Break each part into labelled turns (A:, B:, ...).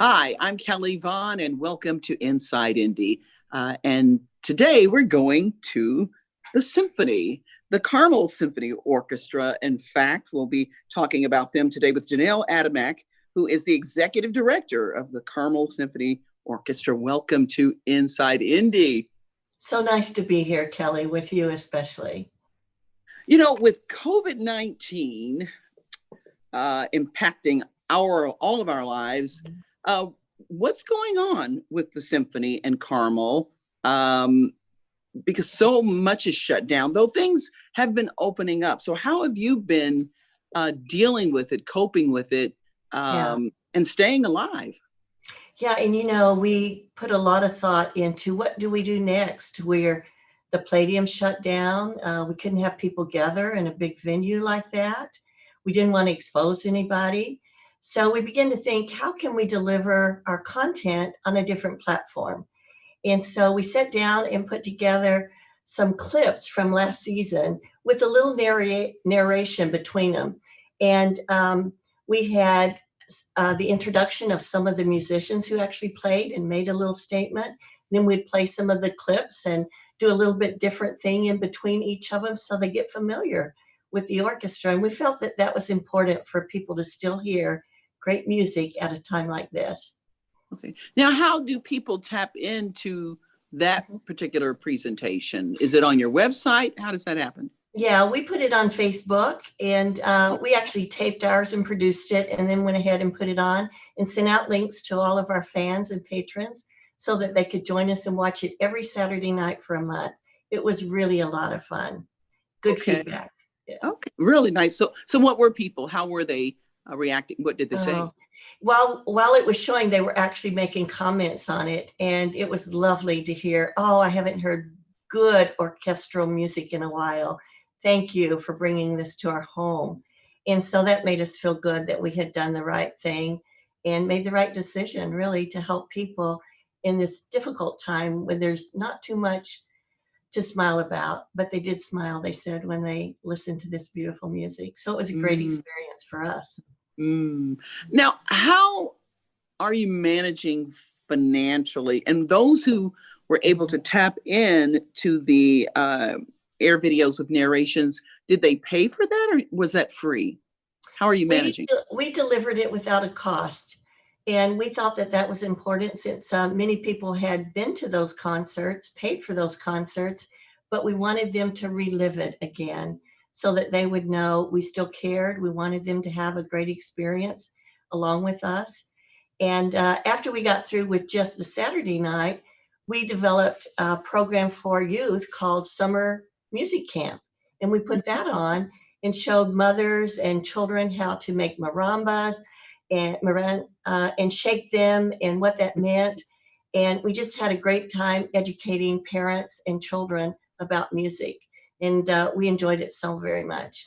A: Hi, I'm Kelly Vaughn, and welcome to Inside Indy. And today we're going to the symphony, the Carmel Symphony Orchestra. In fact, we'll be talking about them today with Jeanelle Adamak, who is the executive director of the Carmel Symphony Orchestra. Welcome to Inside Indy.
B: So nice to be here, Kelly, with you especially.
A: You know, with COVID-19 impacting all of our lives, what's going on with the symphony and Carmel? Because so much is shut down, though things have been opening up. So how have you been dealing with it, coping with it, and staying alive?
B: Yeah, and we put a lot of thought into what do we do next, where the Palladium shut down. We couldn't have people gather in a big venue like that. We didn't want to expose anybody. So we began to think, how can we deliver our content on a different platform? And so we sat down and put together some clips from last season with a little narration between them. And we had the introduction of some of the musicians who actually played and made a little statement. Then we'd play some of the clips and do a little bit different thing in between each of them so they get familiar with the orchestra. And we felt that that was important for people to still hear great music at a time like this.
A: Okay. Now, how do people tap into that particular presentation? Is it on your website? How does that happen?
B: Yeah, we put it on Facebook, and we actually taped ours and produced it, and then went ahead and put it on and sent out links to all of our fans and patrons so that they could join us and watch it every Saturday night for a month. It was really a lot of fun. Good feedback.
A: Yeah. Okay, really nice. So what were people? How were they reacting? What did they say?
B: Well, while it was showing, they were actually making comments on it, and it was lovely to hear, oh, I haven't heard good orchestral music in a while. Thank you for bringing this to our home. And so that made us feel good that we had done the right thing and made the right decision, really, to help people in this difficult time when there's not too much to smile about, but they did smile, they said, when they listened to this beautiful music. So it was a great experience for us.
A: Now, how are you managing financially? And those who were able to tap in to the air videos with narrations, did they pay for that, or was that free? How are you managing?
B: We delivered it without a cost. And we thought that that was important since many people had been to those concerts, paid for those concerts, but we wanted them to relive it again so that they would know we still cared. We wanted them to have a great experience along with us. And after we got through with just the Saturday night, we developed a program for youth called Summer Music Camp. And we put that on and showed mothers and children how to make marimbas and shake them and what that meant. And we just had a great time educating parents and children about music. And we enjoyed it so very much.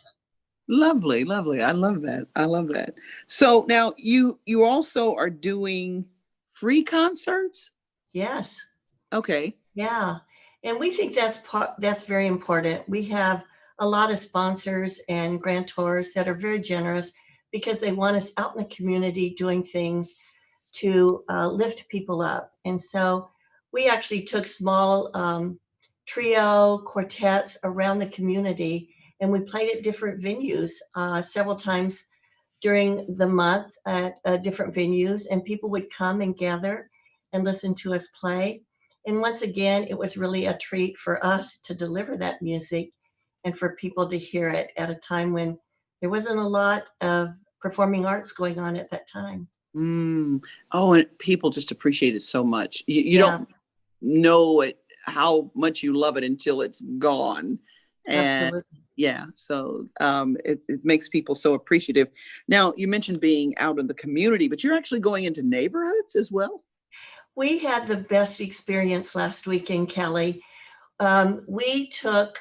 A: Lovely, lovely. I love that. I love that. So now you also are doing free concerts?
B: Yes.
A: Okay.
B: Yeah. And we think that's very important. We have a lot of sponsors and grantors that are very generous because they want us out in the community doing things to lift people up. And so we actually took small trio quartets around the community, and we played at different venues several times during the month at different venues, and people would come and gather and listen to us play. And once again, it was really a treat for us to deliver that music and for people to hear it at a time when there wasn't a lot of performing arts going on at that time.
A: Oh, and people just appreciate it so much. You don't know it, how much you love it until it's gone. And
B: Absolutely.
A: yeah, so it makes people so appreciative. Now, you mentioned being out in the community, but you're actually going into neighborhoods as well?
B: We had the best experience last weekend, Kelly. We took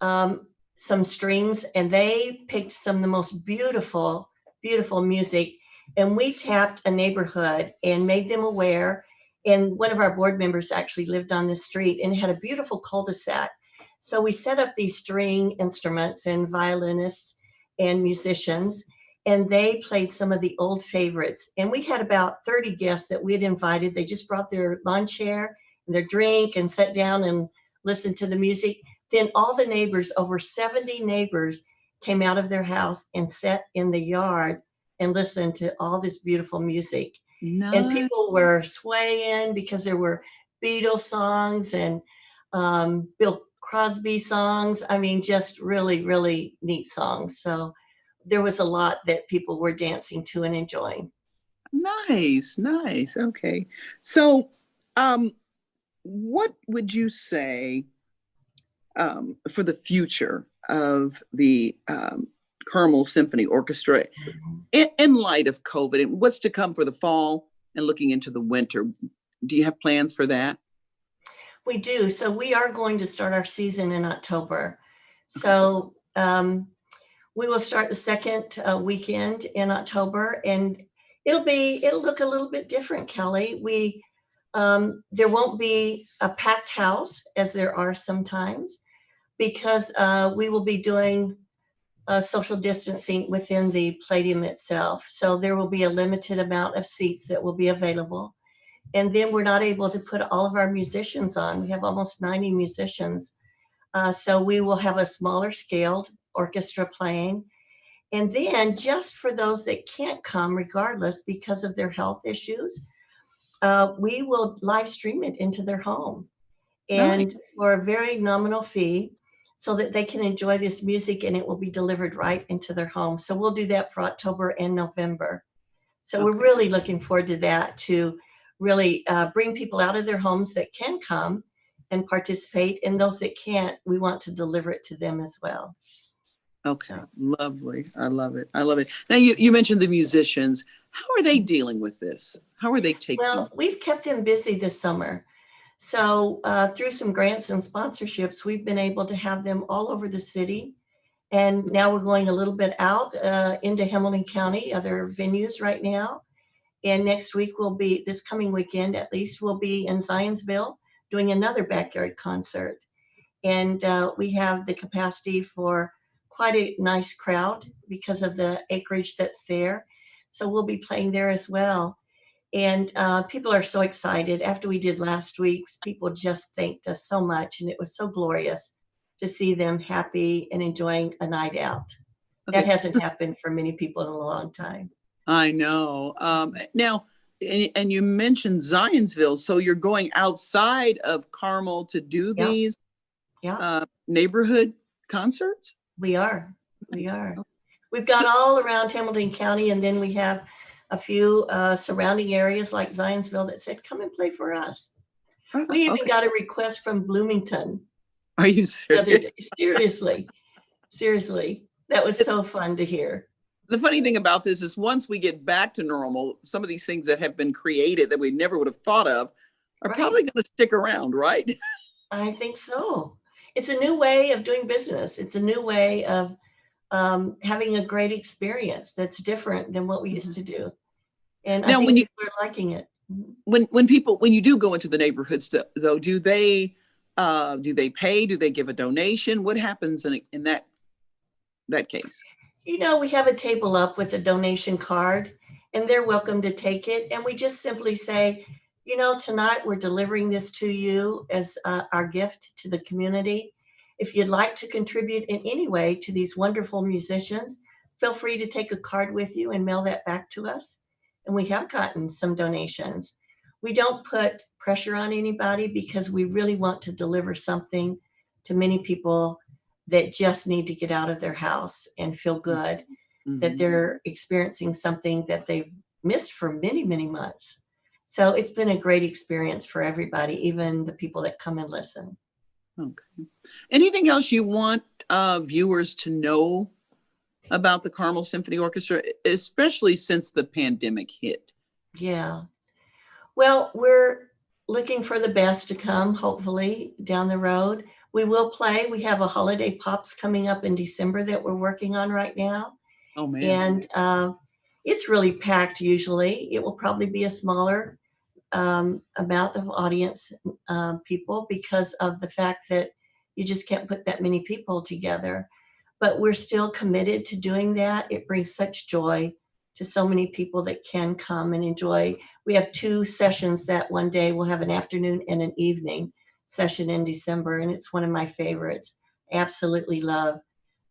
B: some strings, and they picked some of the most beautiful, beautiful music, and we tapped a neighborhood and made them aware. And one of our board members actually lived on this street and had a beautiful cul-de-sac. So we set up these string instruments and violinists and musicians, and they played some of the old favorites. And we had about 30 guests that we had invited. They just brought their lawn chair and their drink and sat down and listened to the music. Then all the neighbors, over 70 neighbors, came out of their house and sat in the yard and listened to all this beautiful music. And
A: Nice.
B: people were swaying because there were Beatles songs and Bill Crosby songs. I mean, just really, really neat songs. So there was a lot that people were dancing to and enjoying.
A: Nice, nice. Okay. So, what would you say for the future of the Carmel Symphony Orchestra in light of COVID and what's to come for the fall and looking into the winter? Do you have plans for that?
B: We do. So we are going to start our season in October. So we will start the second weekend in October, and it'll look a little bit different, Kelly. There won't be a packed house as there are sometimes, because we will be doing social distancing within the Palladium itself. So there will be a limited amount of seats that will be available. And then we're not able to put all of our musicians on. We have almost 90 musicians. So we will have a smaller scaled orchestra playing. And then just for those that can't come regardless because of their health issues, we will live stream it into their home. And
A: Nice.
B: for a very nominal fee, so that they can enjoy this music and it will be delivered right into their home. So we'll do that for October and November. So we're really looking forward to that, to really bring people out of their homes that can come and participate. And those that can't, we want to deliver it to them as well.
A: Okay, lovely. I love it. I love it. Now, you mentioned the musicians. How are they dealing with this? How are they taking?
B: Well, we've kept them busy this summer. So through some grants and sponsorships, we've been able to have them all over the city. And now we're going a little bit out into Hamilton County, other venues right now. And next week this coming weekend at least, we'll be in Zionsville doing another backyard concert. And we have the capacity for quite a nice crowd because of the acreage that's there. So we'll be playing there as well. And people are so excited. After we did last week's, people just thanked us so much. And it was so glorious to see them happy and enjoying a night out.
A: Okay.
B: That hasn't happened for many people in a long time.
A: I know. Now, and you mentioned Zionsville. So you're going outside of Carmel to do these neighborhood concerts?
B: We are.
A: Nice.
B: We are. We've gone all around Hamilton County, and then we have a few surrounding areas like Zionsville that said, come and play for us. We even got a request from Bloomington.
A: Are you serious?
B: Seriously. That was so fun to hear.
A: The funny thing about this is once we get back to normal, some of these things that have been created that we never would have thought of are probably going to stick around, right?
B: I think so. It's a new way of doing business. It's a new way of having a great experience that's different than what we used to do. And now, I think people are liking it.
A: When you do go into the neighborhoods, though, do they pay? Do they give a donation? What happens in that case?
B: We have a table up with a donation card, and they're welcome to take it. And we just simply say, tonight we're delivering this to you as our gift to the community. If you'd like to contribute in any way to these wonderful musicians, feel free to take a card with you and mail that back to us. And we have gotten some donations. We don't put pressure on anybody because we really want to deliver something to many people that just need to get out of their house and feel good, that they're experiencing something that they've missed for many, many months. So it's been a great experience for everybody, even the people that come and listen.
A: Okay. Anything else you want viewers to know about the Carmel Symphony Orchestra, especially since the pandemic hit?
B: Yeah. Well, we're looking for the best to come, hopefully, down the road. We will play. We have a holiday pops coming up in December that we're working on right now.
A: Oh, man.
B: And it's really packed usually. It will probably be a smaller amount of audience people because of the fact that you just can't put that many people together. but we're still committed to doing that. It brings such joy to so many people that can come and enjoy. We have 2 sessions that one day. We'll have an afternoon and an evening session in December, and it's one of my favorites. Absolutely love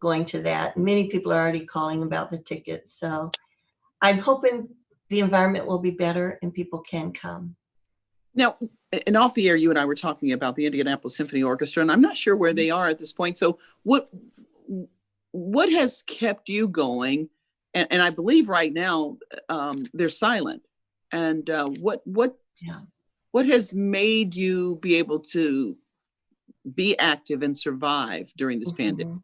B: going to that. Many people are already calling about the tickets, so I'm hoping the environment will be better and people can come.
A: Now, and off the air, you and I were talking about the Indianapolis Symphony Orchestra, and I'm not sure where they are at this point. So what has kept you going? And I believe right now they're silent. And what has made you be able to be active and survive during this pandemic?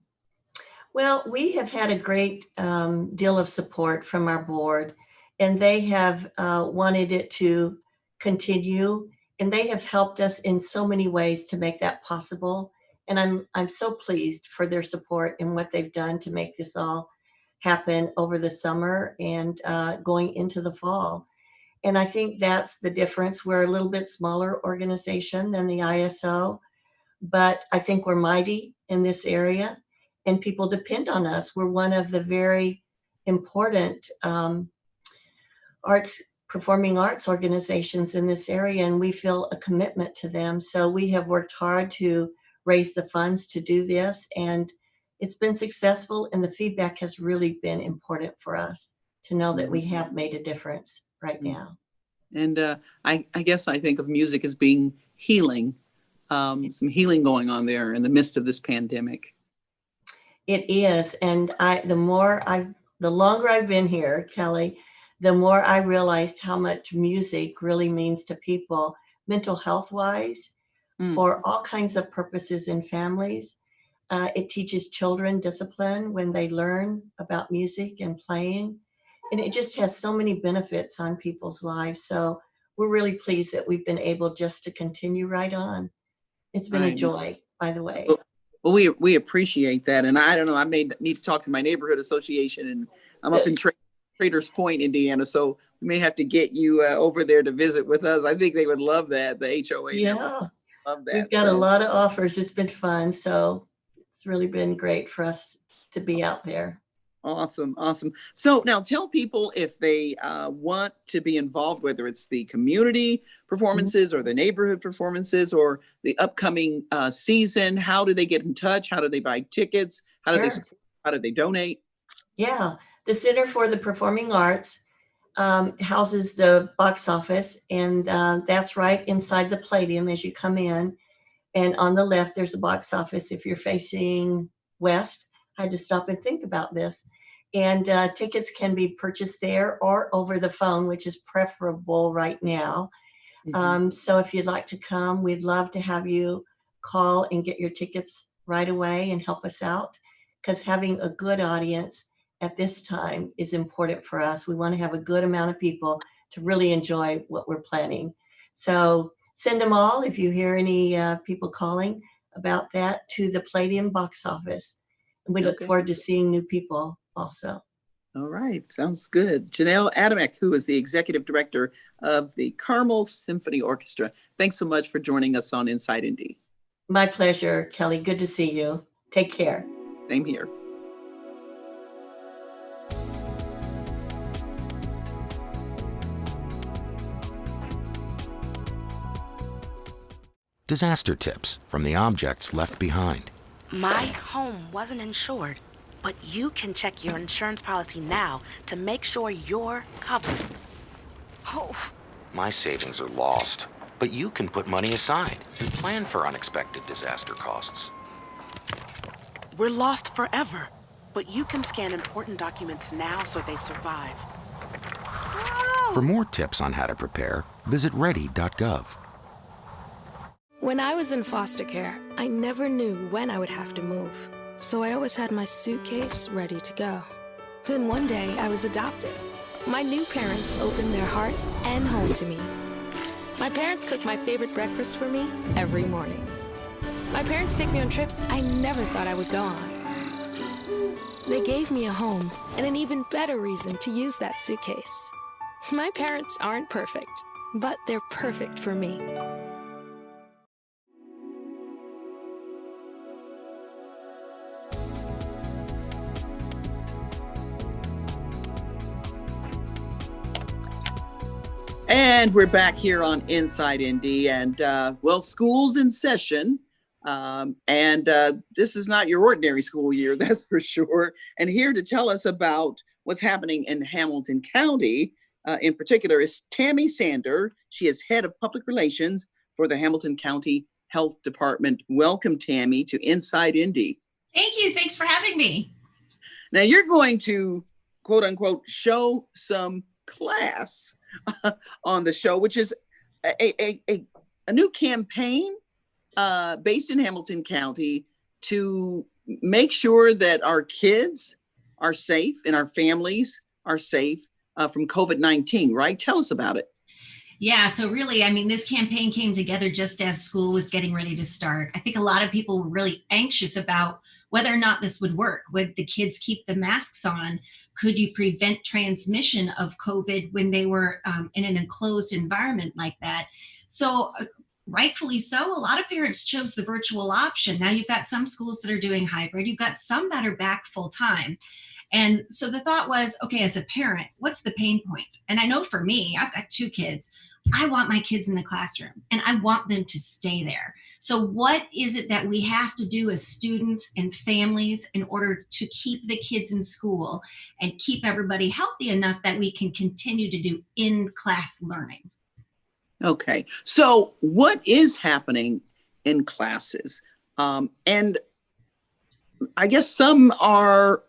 B: Well, we have had a great deal of support from our board, and they have wanted it to continue, and they have helped us in so many ways to make that possible. And I'm so pleased for their support and what they've done to make this all happen over the summer and going into the fall. And I think that's the difference. We're a little bit smaller organization than the ISO, but I think we're mighty in this area and people depend on us. We're one of the very important performing arts organizations in this area, and we feel a commitment to them. So we have worked hard to raise the funds to do this, and it's been successful, and the feedback has really been important for us to know that we have made a difference right now.
A: And I guess I think of music as being healing, some healing going on there in the midst of this pandemic.
B: It is, and the longer I've been here, Kelly, the more I realized how much music really means to people, mental health wise, for all kinds of purposes in families. It teaches children discipline when they learn about music and playing. And it just has so many benefits on people's lives. So we're really pleased that we've been able just to continue right on. It's been a joy, by the way.
A: Well, we appreciate that. And I don't know, I may need to talk to my neighborhood association, and I'm up in Traders Point, Indiana. So we may have to get you over there to visit with us. I think they would love that. The HOA.
B: Yeah.
A: Love that.
B: We've got a lot of offers. It's been fun. So it's really been great for us to be out there.
A: Awesome. So now tell people if they want to be involved, whether it's the community performances or the neighborhood performances or the upcoming season, how do they get in touch? How do they buy tickets? How do they support? How do they donate?
B: Yeah, the Center for the Performing Arts houses the box office, and that's right inside the Palladium as you come in. And on the left, there's a box office. If you're facing west, I had to stop and think about this. And tickets can be purchased there or over the phone, which is preferable right now. So if you'd like to come, we'd love to have you call and get your tickets right away and help us out, because having a good audience at this time is important for us. We want to have a good amount of people to really enjoy what we're planning. So send them all, if you hear any people calling about that, to the Palladium box office. And we look forward to seeing new people also.
A: All right. Sounds good. Jeanelle Adamak, who is the executive director of the Carmel Symphony Orchestra. Thanks so much for joining us on Inside Indy.
B: My pleasure, Kelly. Good to see you. Take care.
A: Same here.
C: Disaster tips from the objects left behind.
D: My home wasn't insured, but you can check your insurance policy now to make sure you're covered. Oh.
C: My savings are lost, but you can put money aside and plan for unexpected disaster costs.
D: We're lost forever, but you can scan important documents now so they survive.
C: For more tips on how to prepare, visit ready.gov.
E: When I was in foster care, I never knew when I would have to move, so I always had my suitcase ready to go. Then one day, I was adopted. My new parents opened their hearts and home to me. My parents cook my favorite breakfast for me every morning. My parents take me on trips I never thought I would go on. They gave me a home and an even better reason to use that suitcase. My parents aren't perfect, but they're perfect for me.
A: And we're back here on Inside Indy, and well, school's in session, and this is not your ordinary school year, that's for sure. And here to tell us about what's happening in Hamilton County, in particular, is Tammy Sanders. She is head of public relations for the Hamilton County Health Department. Welcome, Tammy, to Inside Indy.
F: Thank you. Thanks for having me.
A: Now you're going to, quote unquote, show some class on the show, which is a new campaign based in Hamilton County to make sure that our kids are safe and our families are safe from COVID-19, right? Tell us about it.
F: Yeah, so really, I mean, this campaign came together just as school was getting ready to start. I think a lot of people were really anxious about whether or not this would work. Would the kids keep the masks on? Could you prevent transmission of COVID when they were in an enclosed environment like that? So rightfully so, a lot of parents chose the virtual option. Now you've got some schools that are doing hybrid. You've got some that are back full time. And so the thought was, okay, as a parent, what's the pain point? And I know for me, I've got 2 kids. I want my kids in the classroom and I want them to stay there. So what is it that we have to do as students and families in order to keep the kids in school and keep everybody healthy enough that we can continue to do in-class learning?
A: Okay, so what is happening in classes? And I guess some are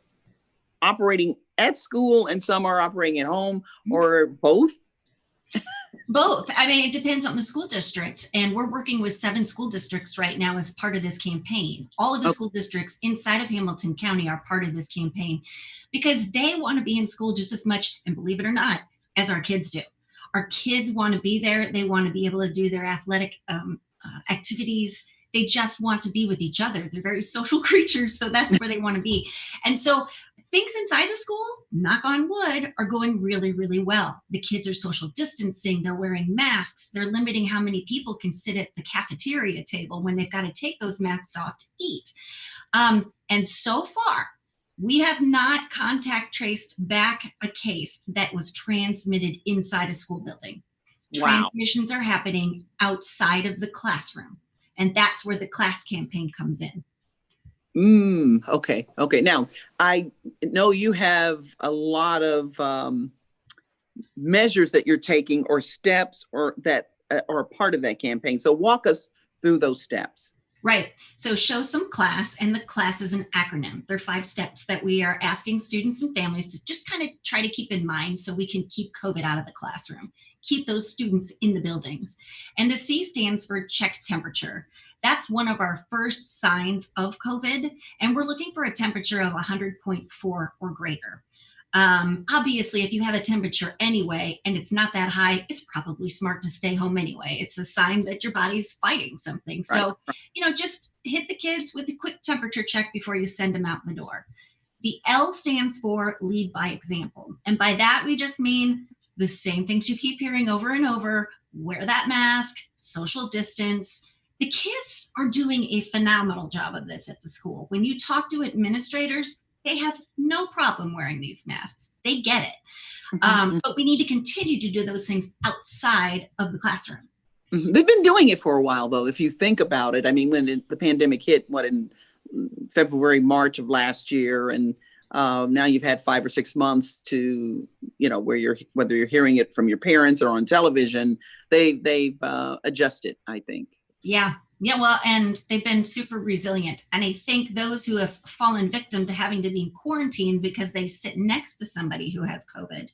A: operating at school and some are operating at home, or both?
F: Both. I mean, it depends on the school district. And we're working with 7 school districts right now as part of this campaign. All of the school districts inside of Hamilton County are part of this campaign because they want to be in school just as much, and believe it or not, as our kids do. Our kids want to be there. They want to be able to do their athletic activities. They just want to be with each other. They're very social creatures, so that's where they want to be. And so things inside the school, knock on wood, are going really, really well. The kids are social distancing. They're wearing masks. They're limiting how many people can sit at the cafeteria table when they've got to take those masks off to eat. And so far, we have not contact traced back a case that was transmitted inside a school building.
A: Wow.
F: Transmissions are happening outside of the classroom. And that's where the class campaign comes in.
A: Okay. Now, I know you have a lot of measures that you're taking or steps or that are part of that campaign. So walk us through those steps.
F: Right. So show some class, and the class is an acronym. There are 5 steps that we are asking students and families to just kind of try to keep in mind so we can keep COVID out of the classroom, keep those students in the buildings. And the C stands for check temperature. That's one of our first signs of COVID, and we're looking for a temperature of 100.4 or greater. Obviously, if you have a temperature anyway, and it's not that high, it's probably smart to stay home anyway. It's a sign that your body's fighting something. So, just hit the kids with a quick temperature check before you send them out the door. The L stands for lead by example. And by that, we just mean the same things you keep hearing over and over: wear that mask, social distance. The kids are doing a phenomenal job of this at the school. When you talk to administrators, they have no problem wearing these masks. They get it. But we need to continue to do those things outside of the classroom.
A: They've been doing it for a while, though, if you think about it. I mean, when the pandemic hit, in February, March of last year, and now you've had 5 or 6 months to, whether you're hearing it from your parents or on television, they've adjusted, I think.
F: Yeah, well, and they've been super resilient. And I think those who have fallen victim to having to be in quarantine because they sit next to somebody who has COVID,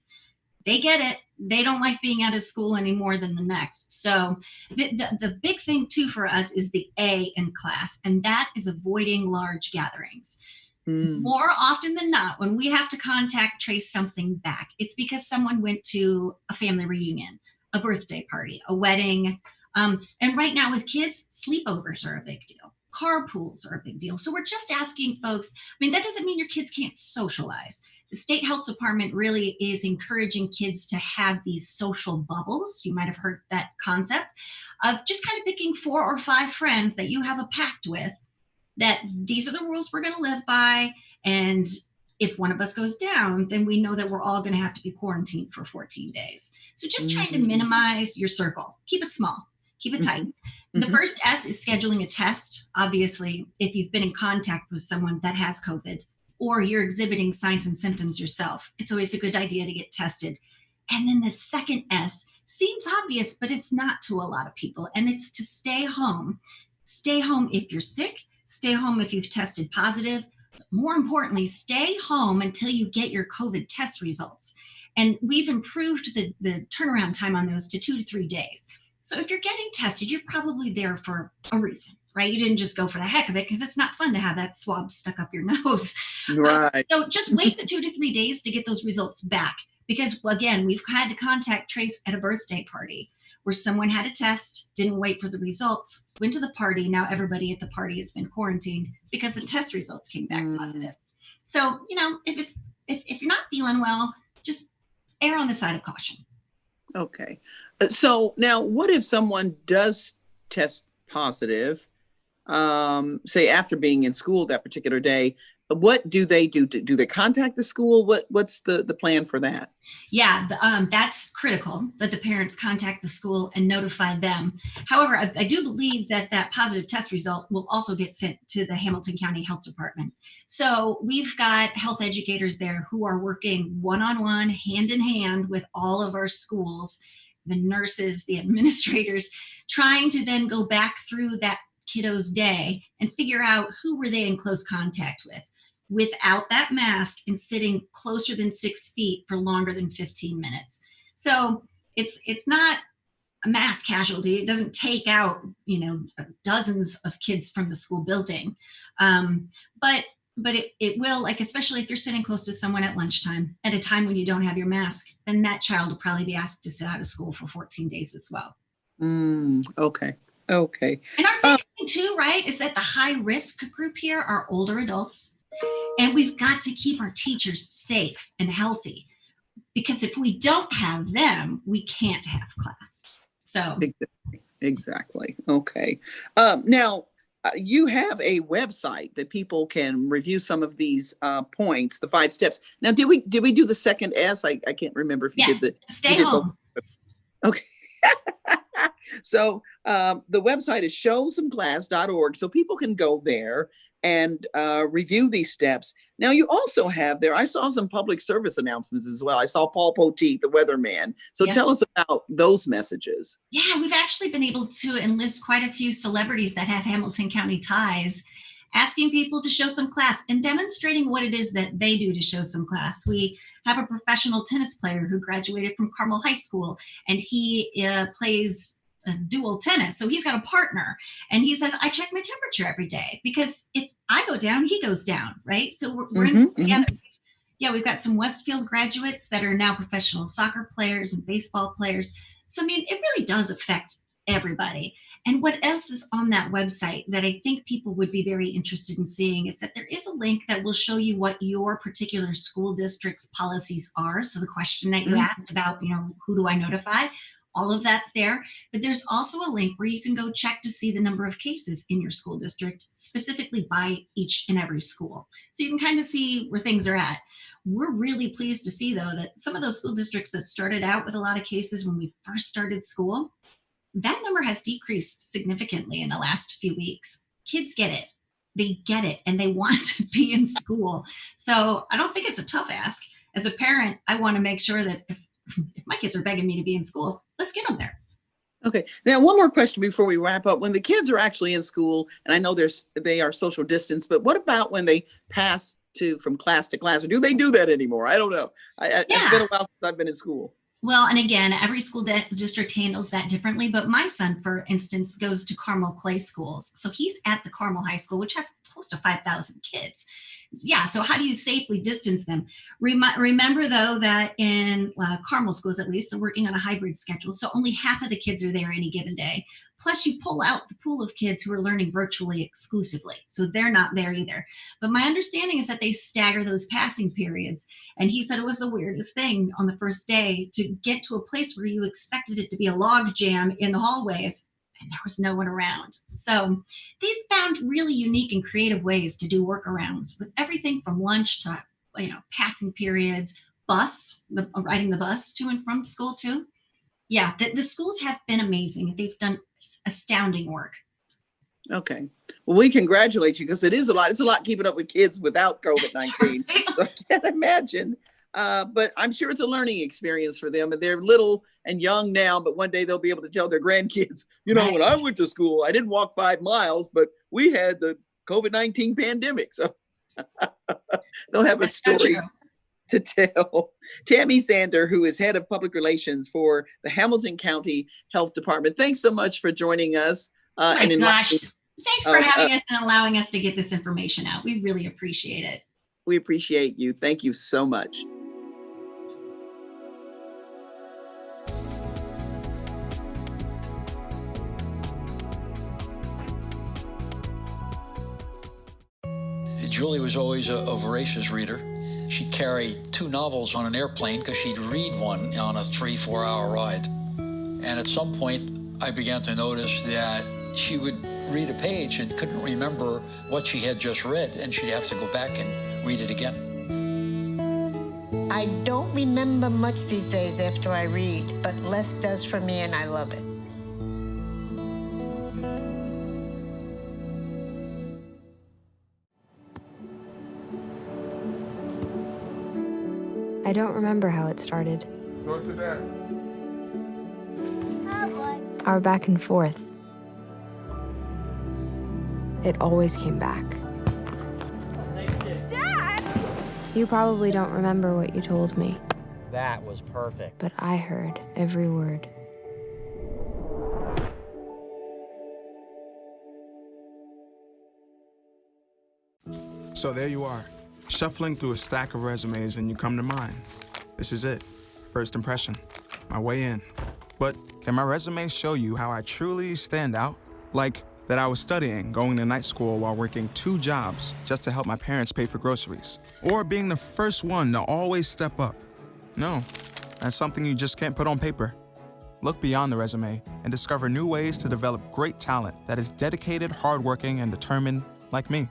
F: they get it. They don't like being out of school any more than the next. So the big thing too for us is the A in class, and that is avoiding large gatherings. More often than not, when we have to contact trace something back, it's because someone went to a family reunion, a birthday party, a wedding. And right now with kids, sleepovers are a big deal. Carpools are a big deal. So we're just asking folks, that doesn't mean your kids can't socialize. The state health department really is encouraging kids to have these social bubbles. You might have heard that concept of just kind of picking 4 or 5 friends that you have a pact with, that these are the rules we're going to live by. And if one of us goes down, then we know that we're all going to have to be quarantined for 14 days. So just trying to minimize your circle. Keep it small. Keep it tight. The first S is scheduling a test. Obviously, if you've been in contact with someone that has COVID or you're exhibiting signs and symptoms yourself, it's always a good idea to get tested. And then the second S seems obvious, but it's not to a lot of people. And it's to stay home. Stay home if you're sick. Stay home if you've tested positive. More importantly, stay home until you get your COVID test results. And we've improved the turnaround time on those to 2 to 3 days. So if you're getting tested, you're probably there for a reason, right? You didn't just go for the heck of it, because it's not fun to have that swab stuck up your nose.
A: Right.
F: So just wait the 2 to 3 days to get those results back. Because again, we've had to contact trace at a birthday party where someone had a test, didn't wait for the results, went to the party. Now everybody at the party has been quarantined because the test results came back positive. So, if you're not feeling well, just err on the side of caution.
A: Okay. So now what if someone does test positive, say after being in school that particular day? What do they do? Do they contact the school? What's the plan for that?
F: Yeah, that's critical that the parents contact the school and notify them. However, I do believe that positive test result will also get sent to the Hamilton County Health Department. So we've got health educators there who are working one-on-one, hand in hand with all of our schools, the nurses, the administrators, trying to then go back through that kiddo's day and figure out who were they in close contact with without that mask and sitting closer than 6 feet for longer than 15 minutes. So it's not a mass casualty. It doesn't take out, dozens of kids from the school building. But it will, like, especially if you're sitting close to someone at lunchtime at a time when you don't have your mask, then that child will probably be asked to sit out of school for 14 days as well.
A: Okay. Okay.
F: And our big thing too, right, is that the high risk group here are older adults. And we've got to keep our teachers safe and healthy, because if we don't have them, we can't have class. So
A: Exactly. Okay. Now, you have a website that people can review some of these points, the 5 steps. Now, did we do the second S? I can't remember if you did the
F: stay home.
A: Okay. So the website is showsomeclass.org, so people can go there and review these steps. Now, you also have there, I saw some public service announcements as well. I saw Paul Poteet, the weatherman. So tell us about those messages.
F: Yeah, we've actually been able to enlist quite a few celebrities that have Hamilton County ties, asking people to show some class and demonstrating what it is that they do to show some class. We have a professional tennis player who graduated from Carmel High School, and he plays dual tennis. So he's got a partner, and he says, I check my temperature every day, because if I go down, he goes down, right? So we're in this together. Yeah, we've got some Westfield graduates that are now professional soccer players and baseball players. So, I mean, it really does affect everybody. And what else is on that website that I think people would be very interested in seeing is that there is a link that will show you what your particular school district's policies are. So the question that you asked about, who do I notify? All of that's there. But there's also a link where you can go check to see the number of cases in your school district, specifically by each and every school. So you can kind of see where things are at. We're really pleased to see, though, that some of those school districts that started out with a lot of cases when we first started school, that number has decreased significantly in the last few weeks. Kids get it. They get it, and they want to be in school. So I don't think it's a tough ask. As a parent, I want to make sure that if my kids are begging me to be in school, let's get them there.
A: Okay. Now, one more question before we wrap up. When the kids are actually in school, and I know they are social distance, but what about when they pass from class to class? Or do they do that anymore? I don't know. It's been a while since I've been in school.
F: Well, and again, every school district handles that differently. But my son, for instance, goes to Carmel Clay Schools. So he's at the Carmel High School, which has close to 5,000 kids. Yeah, so how do you safely distance them? Remember, though, that in Carmel schools, at least, they're working on a hybrid schedule. So only half of the kids are there any given day. Plus, you pull out the pool of kids who are learning virtually exclusively. So they're not there either. But my understanding is that they stagger those passing periods. And he said it was the weirdest thing on the first day to get to a place where you expected it to be a log jam in the hallways, and there was no one around. So they've found really unique and creative ways to do workarounds with everything from lunch to passing periods, riding the bus to and from school too. Yeah, the schools have been amazing. They've done astounding work.
A: Okay. Well, we congratulate you because it is a lot. It's a lot keeping up with kids without COVID-19. So I can't imagine. But I'm sure it's a learning experience for them. And they're little and young now, but one day they'll be able to tell their grandkids,
F: Right.
A: when I went to school, I didn't walk 5 miles, but we had the COVID-19 pandemic. So they'll have a
F: That's so
A: story
F: true.
A: to tell. Tammy Sanders, who is head of public relations for the Hamilton County Health Department. Thanks so much for joining us.
F: Oh my
A: and
F: gosh.
A: enlightening-
F: Thanks for having us and allowing us to get this information out. We really appreciate it.
A: We appreciate you. Thank you so much.
G: Julie was always a voracious reader. She'd carry 2 novels on an airplane because she'd read one on a 3-4 hour ride. And at some point, I began to notice that she would read a page and couldn't remember what she had just read, and she'd have to go back and read it again.
H: I don't remember much these days after I read, but less does for me, and I love it.
E: I don't remember how it started.
I: Go to that.
E: Our back and forth. It always came back. Dad! You probably don't remember what you told me,
J: That was perfect.
E: but I heard every word.
I: So there you are, shuffling through a stack of resumes and you come to mine. This is it, first impression, my way in. But can my resume show you how I truly stand out? Like that I was studying, going to night school while working 2 jobs just to help my parents pay for groceries. Or being the first one to always step up. No, that's something you just can't put on paper. Look beyond the resume and discover new ways to develop great talent that is dedicated, hardworking, and determined like me.